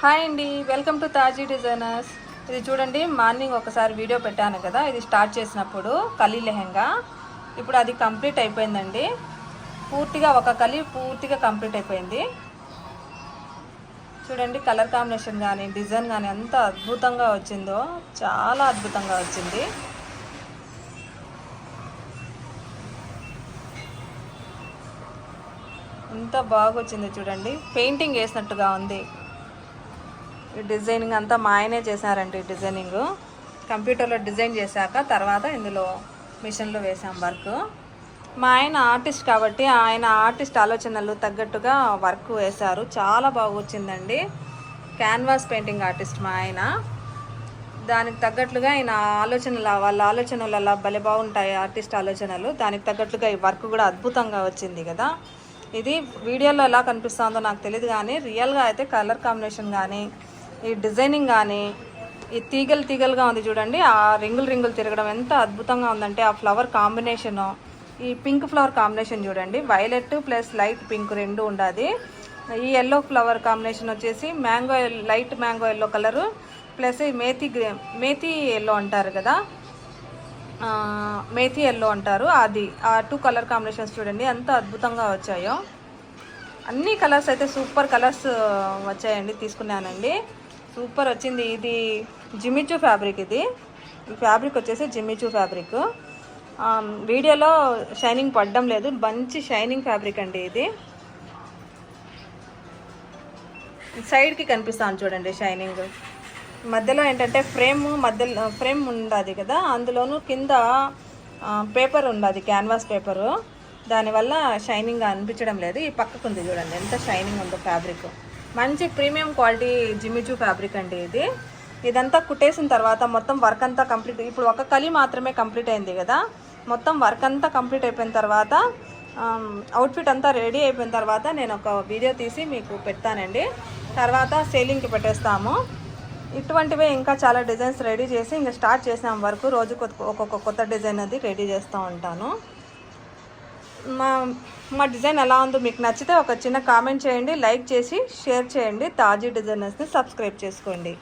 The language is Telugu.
హాయ్ అండి, వెల్కమ్ టు తాజీ డిజైనర్స్. ఇది చూడండి, మార్నింగ్ ఒకసారి వీడియో పెట్టాను కదా, ఇది స్టార్ట్ చేసినప్పుడు కలీ లెహెంగా. ఇప్పుడు అది కంప్లీట్ అయిపోయిందండి. పూర్తిగా ఒక కలీ పూర్తిగా కంప్లీట్ అయిపోయింది. చూడండి, కలర్ కాంబినేషన్ కానీ డిజైన్ కానీ ఎంత అద్భుతంగా వచ్చిందో, చాలా అద్భుతంగా వచ్చింది. ఎంత బాగా వచ్చింది చూడండి, పెయింటింగ్ వేసినట్టుగా ఉంది. ఈ డిజైనింగ్ అంతా మా ఆయనే చేశారండి. డిజైనింగ్ కంప్యూటర్లో డిజైన్ చేశాక తర్వాత ఇందులో మిషన్లో వేసాం వర్క్. మా ఆయన ఆర్టిస్ట్ కాబట్టి ఆయన ఆర్టిస్ట్ ఆలోచనలు తగ్గట్టుగా వర్క్ వేశారు. చాలా బాగా వచ్చిందండి. క్యాన్వాస్ పెయింటింగ్ ఆర్టిస్ట్ మా ఆయన. దానికి తగ్గట్లుగా ఆయన వాళ్ళ ఆలోచనలు అలా భలే బాగుంటాయి. ఆర్టిస్ట్ ఆలోచనలు దానికి తగ్గట్లుగా ఈ వర్క్ కూడా అద్భుతంగా వచ్చింది కదా. ఇది వీడియోలో ఎలా కనిపిస్తుందో నాకు తెలియదు, కానీ రియల్గా అయితే కలర్ కాంబినేషన్ కానీ ఈ డిజైనింగ్ కానీ ఈ తీగలుగా ఉంది చూడండి. ఆ రింగులు తిరగడం ఎంత అద్భుతంగా ఉందంటే, ఆ ఫ్లవర్ కాంబినేషను, ఈ పింక్ ఫ్లవర్ కాంబినేషన్ చూడండి, వైలెట్ ప్లస్ లైట్ పింక్ రెండు ఉండాది. ఈ ఎల్లో ఫ్లవర్ కాంబినేషన్ వచ్చేసి light mango yellow colour plus methi yellow అంటారు కదా, మేతి ఎల్లో అంటారు, అది ఆ టూ కలర్ కాంబినేషన్స్ చూడండి ఎంత అద్భుతంగా వచ్చాయో. అన్ని కలర్స్ అయితే సూపర్ కలర్స్ వచ్చాయండి, తీసుకున్నానండి. సూపర్ వచ్చింది. ఇది జిమ్మిచూ ఫ్యాబ్రిక్. ఈ ఫ్యాబ్రిక్ వచ్చేసి జిమ్మిచూ ఫ్యాబ్రిక్. వీడియోలో షైనింగ్ పడడం లేదు, మంచి షైనింగ్ ఫ్యాబ్రిక్ అండి. ఇది సైడ్కి కనిపిస్తాను చూడండి షైనింగ్. మధ్యలో ఏంటంటే ఫ్రేమ్ ఉండదు కదా, అందులోనూ కింద పేపర్ ఉండదు, క్యాన్వాస్ పేపరు. దానివల్ల షైనింగ్ అనిపించడం లేదు. ఈ పక్కకు ఉంది చూడండి ఎంత షైనింగ్ ఉందో ఫ్యాబ్రిక్. మంచి ప్రీమియం క్వాలిటీ జిమ్మిచూ ఫ్యాబ్రిక్ అండి. ఇదంతా కుట్టేసిన తర్వాత మొత్తం వర్క్ అంతా కంప్లీట్. ఇప్పుడు ఒక కలి మాత్రమే కంప్లీట్ అయింది కదా, మొత్తం వర్క్ అంతా కంప్లీట్ అయిపోయిన తర్వాత అవుట్ఫిట్ అంతా రెడీ అయిపోయిన తర్వాత నేను ఒక వీడియో తీసి మీకు పెడతానండి. తర్వాత సేలింగ్కి పెట్టేస్తాము. ఇటువంటివే ఇంకా చాలా డిజైన్స్ రెడీ చేసి ఇంకా స్టార్ట్ చేసాం వరకు. రోజు ఒక్కొక్క కొత్త డిజైన్ అది రెడీ చేస్తూ ఉంటాను. మా డిజైన్ ఎలా ఉందో మీకు నచ్చితే ఒక చిన్న కామెంట్ చేయండి, లైక్ చేసి షేర్ చేయండి. తాజీ డిజైనర్స్ని సబ్స్క్రైబ్ చేసుకోండి.